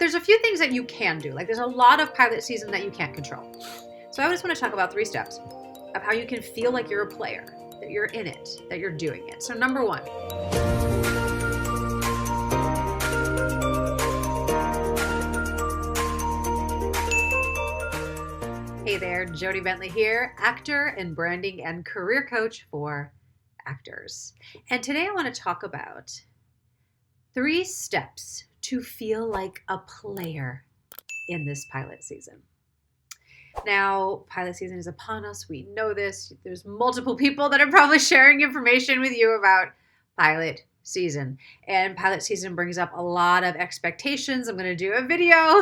there's a few things that you can do. Like there's a lot of pilot season that you can't control. So I just want to talk about 3 steps of how you can feel like you're a player, that you're in it, that you're doing it. So number 1. Hey there, Jodie Bentley here, actor and branding and career coach for actors. And today I want to talk about 3 steps to feel like a player in this pilot season. Now, pilot season is upon us. We know this. There's multiple people that are probably sharing information with you about pilot season. And pilot season brings up a lot of expectations. I'm going to do a video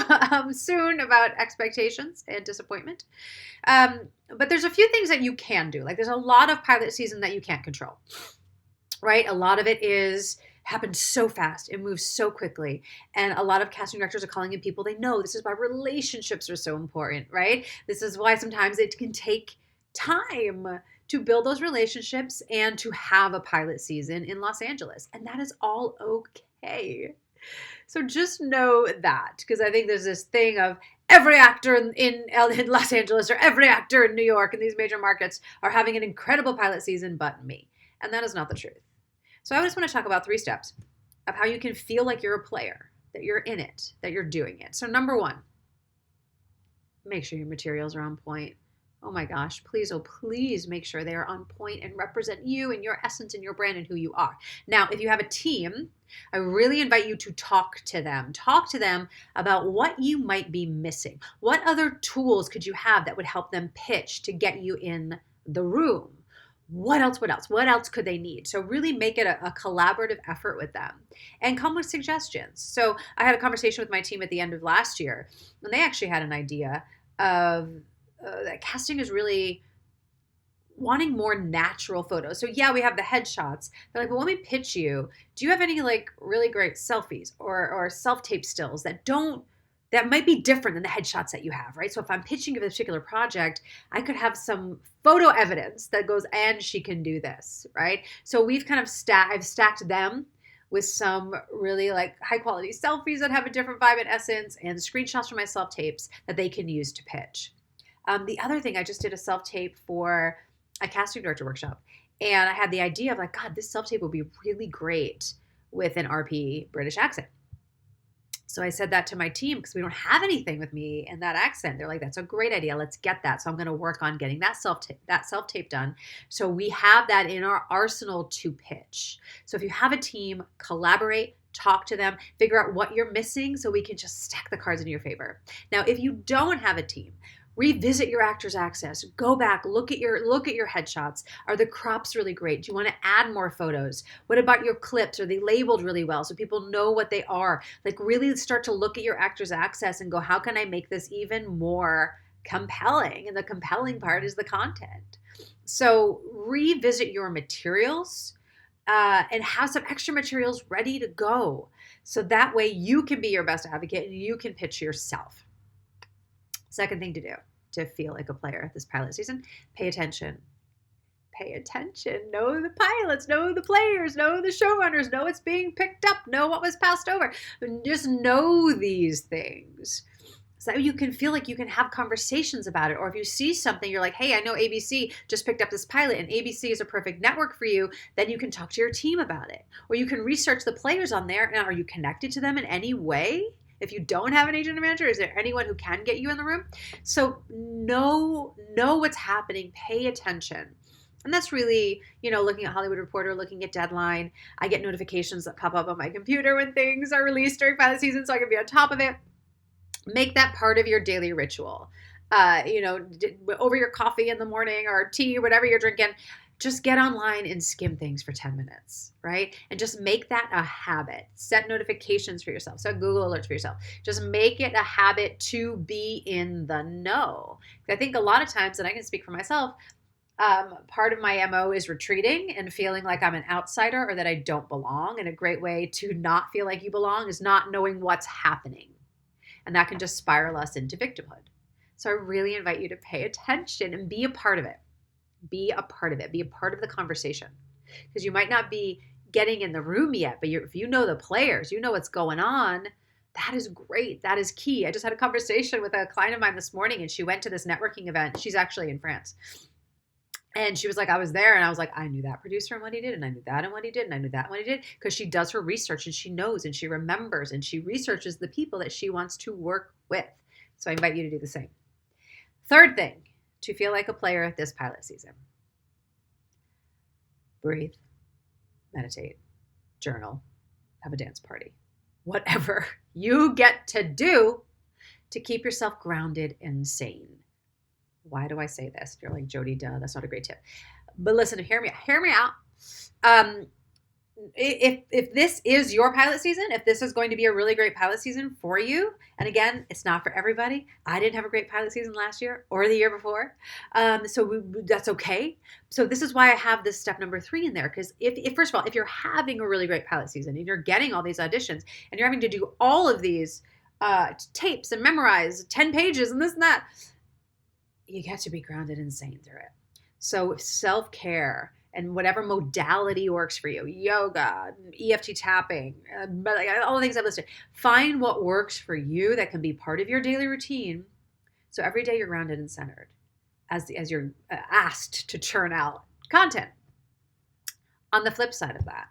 soon about expectations and disappointment. But there's a few things that you can do. Like there's a lot of pilot season that you can't control, right? A lot of it happens so fast. It moves so quickly. And a lot of casting directors are calling in people they know. This is why relationships are so important, right? This is why sometimes it can take time to build those relationships and to have a pilot season in Los Angeles. And that is all okay. So just know that, because I think there's this thing of every actor in Los Angeles or every actor in New York and these major markets are having an incredible pilot season, but me. And that is not the truth. So I just want to talk about 3 steps of how you can feel like you're a player, that you're in it, that you're doing it. So number 1, make sure your materials are on point. Oh my gosh, please, oh please make sure they are on point and represent you and your essence and your brand and who you are. Now, if you have a team, I really invite you to talk to them. Talk to them about what you might be missing. What other tools could you have that would help them pitch to get you in the room? What else could they need? So really make it a collaborative effort with them and come with suggestions. So I had a conversation with my team at the end of last year, and they actually had an idea of that casting is really wanting more natural photos. So yeah, we have the headshots. They're like, but when we pitch you, do you have any like really great selfies or self-tape stills that might be different than the headshots that you have, right? So if I'm pitching you this particular project, I could have some photo evidence that goes, and she can do this, right? So we've kind of I've stacked them with some really like high quality selfies that have a different vibe and essence and screenshots from my self-tapes that they can use to pitch. The other thing, I just did a self-tape for a casting director workshop, and I had the idea of like, God, this self-tape would be really great with an RP British accent. So I said that to my team because we don't have anything with me in that accent. They're like, that's a great idea. Let's get that. So I'm going to work on getting that self-tape done. So we have that in our arsenal to pitch. So if you have a team, collaborate, talk to them, figure out what you're missing so we can just stack the cards in your favor. Now, if you don't have a team, revisit your actor's access. Go back, look at your headshots. Are the crops really great? Do you want to add more photos? What about your clips? Are they labeled really well so people know what they are? Like really start to look at your actor's access and go, how can I make this even more compelling? And the compelling part is the content. So revisit your materials and have some extra materials ready to go. So that way you can be your best advocate and you can pitch yourself. Second thing to do to feel like a player this pilot season, pay attention. Pay attention. Know the pilots, know the players, know the showrunners, know what's being picked up, know what was passed over. Just know these things so that you can feel like you can have conversations about it. Or if you see something, you're like, hey, I know ABC just picked up this pilot and ABC is a perfect network for you, then you can talk to your team about it. Or you can research the players on there and are you connected to them in any way? If you don't have an agent or manager, is there anyone who can get you in the room? So know what's happening, pay attention. And that's really, looking at Hollywood Reporter, looking at Deadline. I get notifications that pop up on my computer when things are released during pilot season, so I can be on top of it. Make that part of your daily ritual. Over your coffee in the morning or tea, whatever you're drinking, just get online and skim things for 10 minutes, right? And just make that a habit. Set notifications for yourself. Set Google alerts for yourself. Just make it a habit to be in the know. I think a lot of times, and I can speak for myself, part of my MO is retreating and feeling like I'm an outsider or that I don't belong. And a great way to not feel like you belong is not knowing what's happening. And that can just spiral us into victimhood. So I really invite you to pay attention and be a part of it. Be a part of it. Be a part of the conversation. Because you might not be getting in the room yet, but if you know the players, you know what's going on, That is great. That is key. I just had a conversation with a client of mine this morning, and she went to this networking event. She's actually in France. And she was like, I was there, and I was like, I knew that producer and what he did, and I knew that and what he did, and I knew that and what he did, because she does her research, and she knows, and she remembers, and she researches the people that she wants to work with. So I invite you to do the same. Third thing, to feel like a player this pilot season. Breathe, meditate, journal, have a dance party. Whatever you get to do to keep yourself grounded and sane. Why do I say this? You're like, Jodie, duh, that's not a great tip. But listen, hear me out. If this is your pilot season, if this is going to be a really great pilot season for you, and again, it's not for everybody. I didn't have a great pilot season last year or the year before. That's okay. So this is why I have this step number 3 in there. Because if first of all, if you're having a really great pilot season and you're getting all these auditions and you're having to do all of these tapes and memorize 10 pages and this and that, you get to be grounded and sane through it. So self-care and whatever modality works for you, yoga, EFT tapping, all the things I've listed, find what works for you that can be part of your daily routine. So every day you're grounded and centered as you're asked to churn out content. On the flip side of that,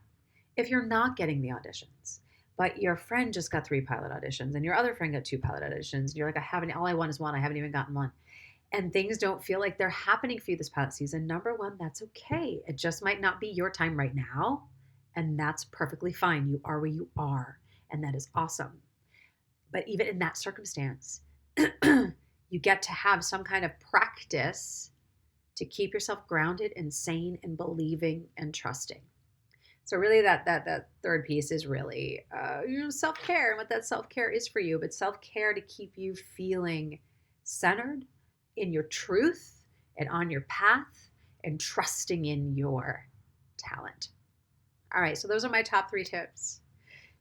if you're not getting the auditions, but your friend just got 3 pilot auditions and your other friend got 2 pilot auditions, and you're like, all I want is one, I haven't even gotten one. And things don't feel like they're happening for you this pilot season, number 1, that's okay. It just might not be your time right now. And that's perfectly fine. You are where you are. And that is awesome. But even in that circumstance, you get to have some kind of practice to keep yourself grounded and sane and believing and trusting. So really that third piece is really self-care and what that self-care is for you. But self-care to keep you feeling centered in your truth and on your path and trusting in your talent. All right, so those are my top 3 tips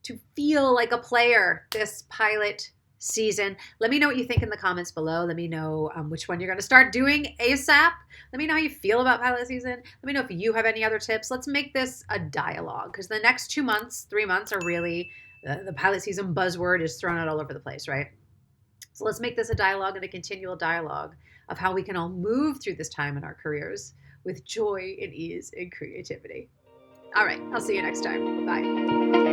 to feel like a player this pilot season. Let me know what you think in the comments below. Let me know which one you're going to start doing ASAP. Let me know how you feel about pilot season. Let me know if you have any other tips. Let's make this a dialogue, because the next 2 months, 3 months are really the pilot season buzzword is thrown out all over the place, right? So let's make this a dialogue and a continual dialogue of how we can all move through this time in our careers with joy and ease and creativity. All right, I'll see you next time. Bye.